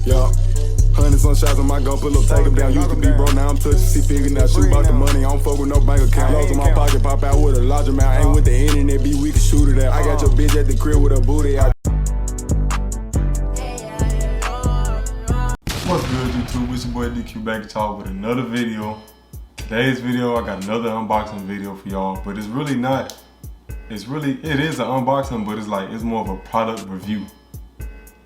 Yeah. 100 some shots on my gun, pull up, take them down. Used to be broke, now I'm touching, see figure now. Shoot about the money, I don't fuck with no bank account. Lows in my pocket, pop out with a large amount. Ain't with the internet, be we can shoot it out. I got your bitch at the crib with a booty out. What's good, YouTube? It's your boy DQ back at y'all with another video. Today's video, I got another unboxing video for y'all, but it's really not. It is an unboxing, but it's more of a product review.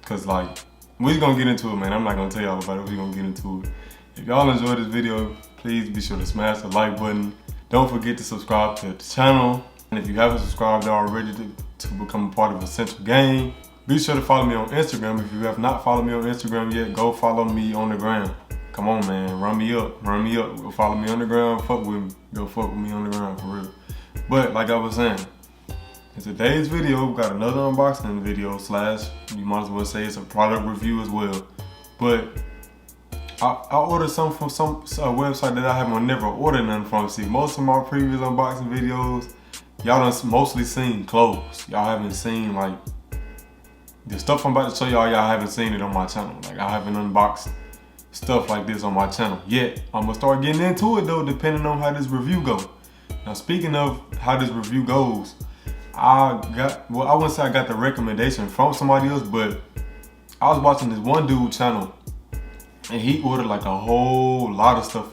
Cause like, we're gonna get into it, man. I'm not gonna tell y'all about it, we're gonna get into it. If y'all enjoyed this video, please be sure to smash the like button. Don't forget to subscribe to the channel. And if you haven't subscribed already to become a part of Essentialgang, be sure to follow me on Instagram. If you have not followed me on Instagram yet, go follow me on the gram. Come on, man, run me up. Go follow me on the gram, fuck with me. Go fuck with me on the gram, for real. But like I was saying, in today's video, we got another unboxing video / you might as well say it's a product review as well. But I ordered something from a website that I haven't never ordered nothing from. See, most of my previous unboxing videos, y'all done mostly seen clothes. Y'all haven't seen like, the stuff I'm about to show y'all haven't seen it on my channel. Like, I haven't unboxed stuff like this on my channel yet. I'm gonna start getting into it though, depending on how this review goes. Now, speaking of how this review goes, I wouldn't say I got the recommendation from somebody else, but I was watching this one dude channel and he ordered like a whole lot of stuff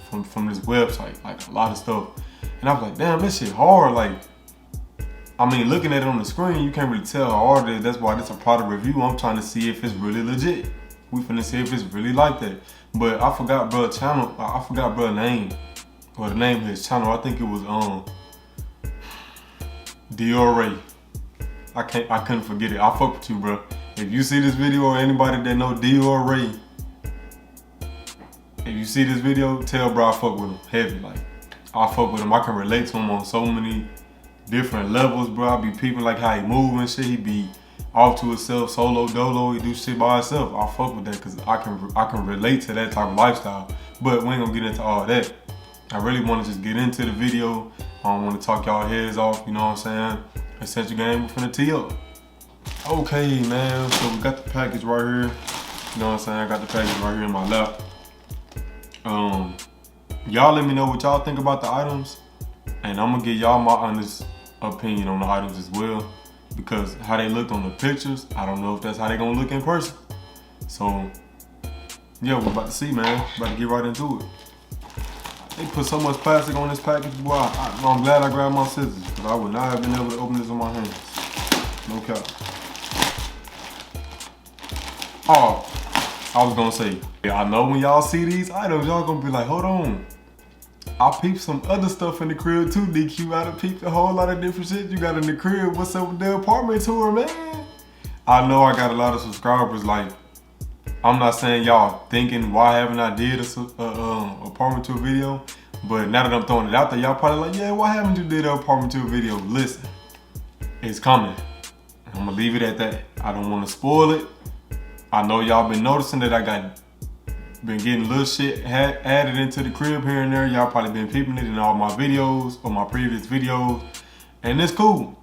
from this website, like a lot of stuff. And I was like, damn, this shit hard. Like, I mean, looking at it on the screen, you can't really tell how hard it is. That's why this is a product review. I'm trying to see if it's really legit. We finna see if it's really like that. But I forgot bro name, or the name of his channel. I think it was Dior. I couldn't forget it. I fuck with you, bro. If you see this video, or anybody that know Dior, if you see this video, tell bro I fuck with him heavy. Like, I fuck with him. I can relate to him on so many different levels, bro. I be peeping like how he move and shit. He be off to himself, solo dolo. He do shit by himself. I fuck with that because I can relate to that type of lifestyle. But we ain't gonna get into all that. I really want to just get into the video. I don't want to talk y'all heads off, you know what I'm saying? Essentialgang, we finna tee up. Okay, man, so we got the package right here. You know what I'm saying? I got the package right here in my lap. Y'all let me know what y'all think about the items, and I'm gonna give y'all my honest opinion on the items as well, because how they looked on the pictures, I don't know if that's how they gonna look in person. So, yeah, we're about to see, man. About to get right into it. They put so much plastic on this package, boy. I'm glad I grabbed my scissors, because I would not have been able to open this with my hands. No cap. Oh, I was gonna say, yeah, I know when y'all see these items, y'all gonna be like, hold on. I peeped some other stuff in the crib too, DQ. I done peeped a whole lot of different shit you got in the crib. What's up with the apartment tour, man? I know I got a lot of subscribers, like, I'm not saying y'all thinking why haven't I did a apartment tour video, but now that I'm throwing it out there, y'all probably like, yeah, why haven't you did an apartment tour video? Listen, it's coming. I'm gonna leave it at that. I don't want to spoil it. I know y'all been noticing that I been getting little shit added into the crib here and there. Y'all probably been peeping it in all my videos or my previous videos, and it's cool.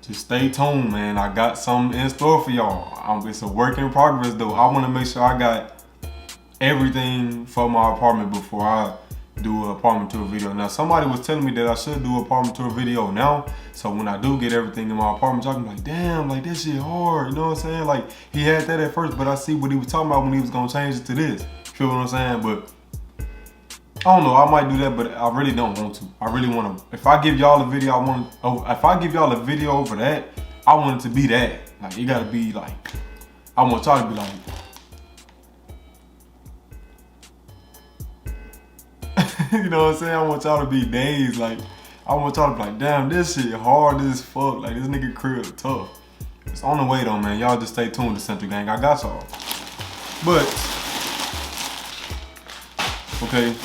Just stay tuned, man. I got something in store for y'all. It's a work in progress though. I want to make sure I got everything for my apartment before I do an apartment tour video. Now, somebody was telling me that I should do an apartment tour video now, so when I do get everything in my apartment, y'all can be like, damn, like this shit hard, you know what I'm saying? Like, he had that at first, but I see what he was talking about when he was gonna change it to this. Feel what I'm saying? But I don't know, I might do that, but I really don't want to. I really want to, if I give y'all a video, if I give y'all a video over that, I want it to be that. Like, it gotta be like, I want y'all to be like, you know what I'm saying? I want y'all to be dazed. Like, I want y'all to be like, damn, this shit hard as fuck. Like, this nigga crib tough. It's on the way though, man. Y'all just stay tuned to Essentialgang. I got y'all. But, okay.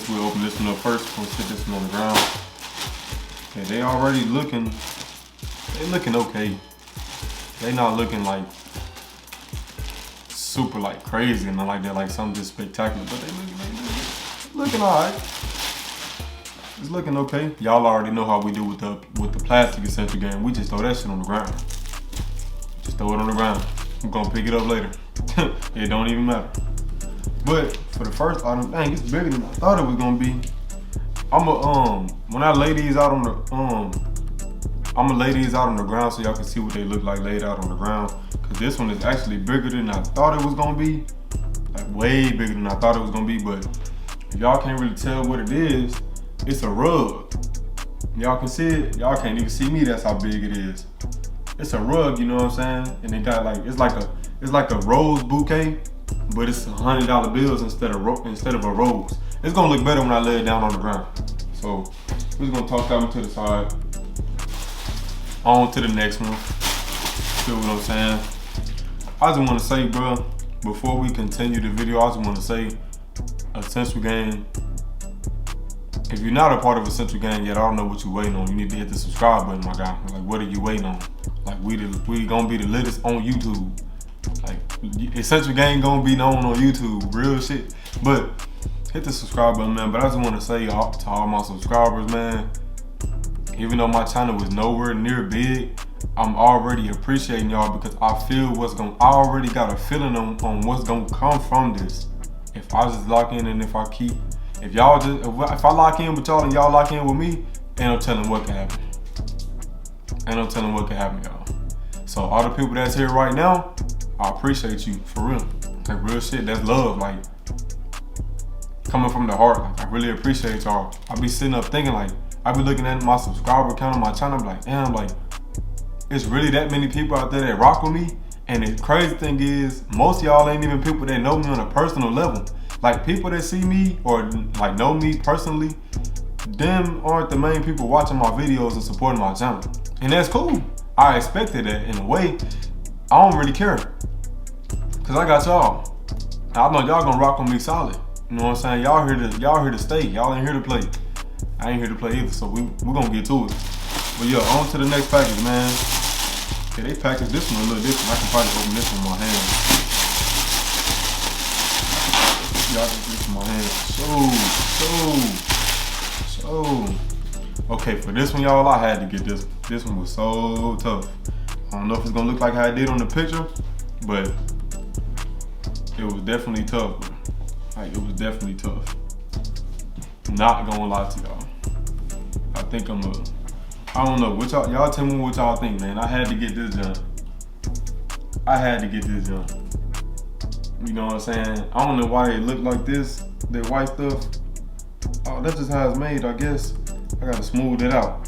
We'll open this one up first. We'll sit this one on the ground. Okay, they already looking okay. They not looking like super like crazy and not like that, like something just spectacular, but they looking alright. It's looking okay. Y'all already know how we do with the plastic Essentialgang. We just throw that shit on the ground. Just throw it on the ground. I'm gonna pick it up later. It don't even matter. But for the first item, dang, it's bigger than I thought it was gonna be. When I lay these out on the I'ma lay these out on the ground so y'all can see what they look like laid out on the ground. Cause this one is actually bigger than I thought it was gonna be. Like way bigger than I thought it was gonna be. But if y'all can't really tell what it is, it's a rug. Y'all can see it. Y'all can't even see me. That's how big it is. It's a rug, you know what I'm saying? And it got like it's like a rose bouquet, but it's $100 bills instead of a rose. It's gonna look better when I lay it down on the ground. So we're just gonna toss that one to the side. On to the next one. Feel what I'm saying? I just want to say, bro, before we continue the video, I just want to say, Essentialgang. If you're not a part of Essentialgang yet, I don't know what you're waiting on. You need to hit the subscribe button, my guy. Like, what are you waiting on? Like, we gonna be the littest on YouTube. Like, Essentialgang gonna be known on YouTube, real shit. But hit the subscribe button, man. But I just want to say to all my subscribers, man, even though my channel was nowhere near big, I'm already appreciating y'all because I feel I already got a feeling on what's gonna come from this. If I just lock in and if I lock in with y'all and y'all lock in with me, ain't no telling what can happen. Ain't no telling what can happen, y'all. So all the people that's here right now, I appreciate you, for real. Like real shit, that's love, like coming from the heart. Like I really appreciate y'all. I be sitting up thinking like, I be looking at my subscriber count on my channel, I'm like, damn, like, it's really that many people out there that rock with me. And the crazy thing is, most of y'all ain't even people that know me on a personal level. Like people that see me or like know me personally, them aren't the main people watching my videos and supporting my channel. And that's cool. I expected that in a way. I don't really care. Cause I got y'all. I know y'all gonna rock with me solid. You know what I'm saying? Y'all here to stay. Y'all ain't here to play. I ain't here to play either, so we gonna get to it. But yo, on to the next package, man. Okay, they packaged this one a little different. I can probably open this one with my hands. Y'all can do this with my hands. So. Okay, for this one, y'all, I had to get this. This one was so tough. I don't know if it's gonna look like how it did on the picture, but it was definitely tough, bro. Like, it was definitely tough. Not gonna lie to y'all. I think I don't know, y'all tell me what y'all think, man. I had to get this done. You know what I'm saying? I don't know why they look like this, that white stuff. Oh, that's just how it's made, I guess. I gotta smooth it out.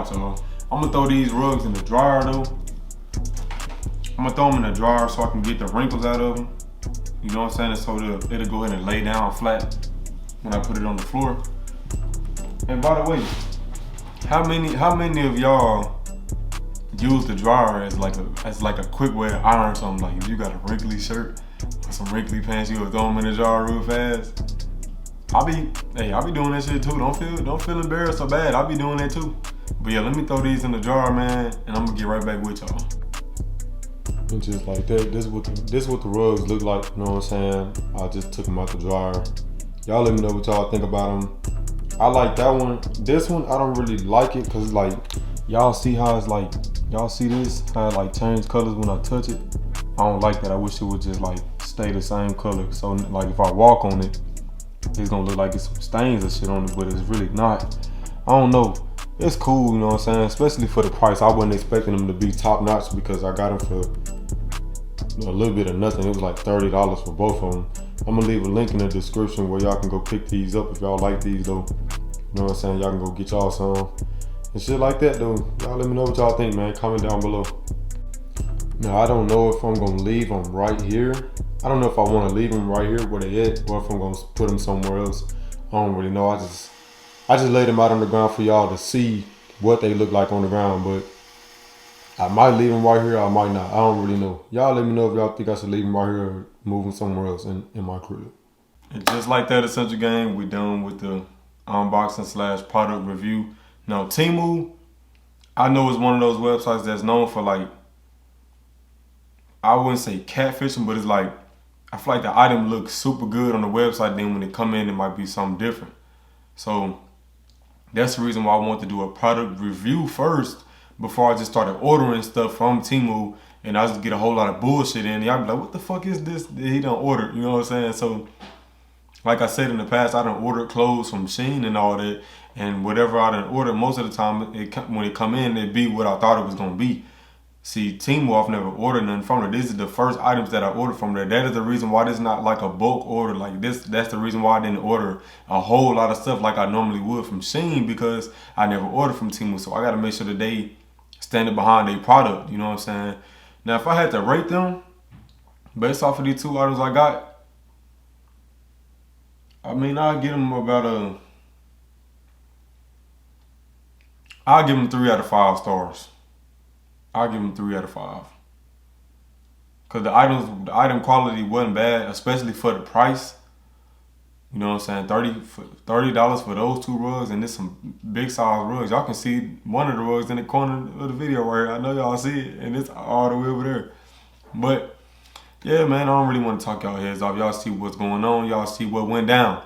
So I'm gonna throw these rugs in the dryer though. I'm gonna throw them in the dryer so I can get the wrinkles out of them. You know what I'm saying? So it'll go ahead and lay down flat when I put it on the floor. And by the way, how many of y'all use the dryer as like a quick way to iron something? Like if you got a wrinkly shirt or some wrinkly pants, you would throw them in the dryer real fast. I be doing that shit too. Don't feel embarrassed or bad. I be doing that too. But yeah, let me throw these in the dryer, man, and I'm gonna get right back with y'all. And just like that, this is what the rugs look like. You know what I'm saying? I just took them out the dryer. Y'all let me know what y'all think about them. I like that one. This one, I don't really like it because like, y'all see how it's like, y'all see this? How it like change colors when I touch it? I don't like that. I wish it would just like stay the same color. So like if I walk on it, it's gonna look like it's some stains and shit on it, but it's really not. I don't know. It's cool, you know what I'm saying? Especially for the price. I wasn't expecting them to be top notch because I got them for a little bit of nothing. It was like $30 for both of them. I'm gonna leave a link in the description where y'all can go pick these up if y'all like these though. You know what I'm saying? Y'all can go get y'all some. And shit like that though. Y'all let me know what y'all think, man. Comment down below. Now I don't know if I'm gonna leave them right here. I don't know if I wanna leave them right here where they at or if I'm gonna put them somewhere else. I don't really know. I just laid them out on the ground for y'all to see what they look like on the ground, but I might leave them right here, I might not. I don't really know. Y'all let me know if y'all think I should leave them right here or move them somewhere else in my crib. And just like that, Essentialgang, we done with the unboxing / product review. Now, Temu, I know it's one of those websites that's known for like, I wouldn't say catfishing, but it's like, I feel like the item looks super good on the website, then when it come in, it might be something different. So that's the reason why I want to do a product review first before I just started ordering stuff from Temu and I just get a whole lot of bullshit in. Y'all be like, what the fuck is this that he done ordered? You know what I'm saying? So, like I said in the past, I done ordered clothes from Shein and all that, and whatever I done ordered, most of the time, when it come in, it be what I thought it was gonna be. See, Temu, I've never ordered nothing from there. These are the first items that I ordered from there. That is the reason why this is not like a bulk order like this. That's the reason why I didn't order a whole lot of stuff like I normally would from Shein, because I never ordered from Temu. So I gotta make sure that they standing behind their product, you know what I'm saying? Now, if I had to rate them based off of these 2 items I got, I mean, I'll give them 3 out of 5 stars. I'll give them 3 out of 5. Cause the item quality wasn't bad, especially for the price. You know what I'm saying? $30 for those 2 rugs, and there's some big size rugs. Y'all can see one of the rugs in the corner of the video right here. I know y'all see it, and it's all the way over there. But yeah, man, I don't really want to talk y'all heads off. Y'all see what's going on. Y'all see what went down.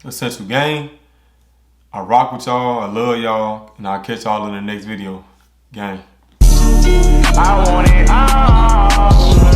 Essentialgang, I rock with y'all. I love y'all. And I'll catch y'all in the next video. Gang. I want it all.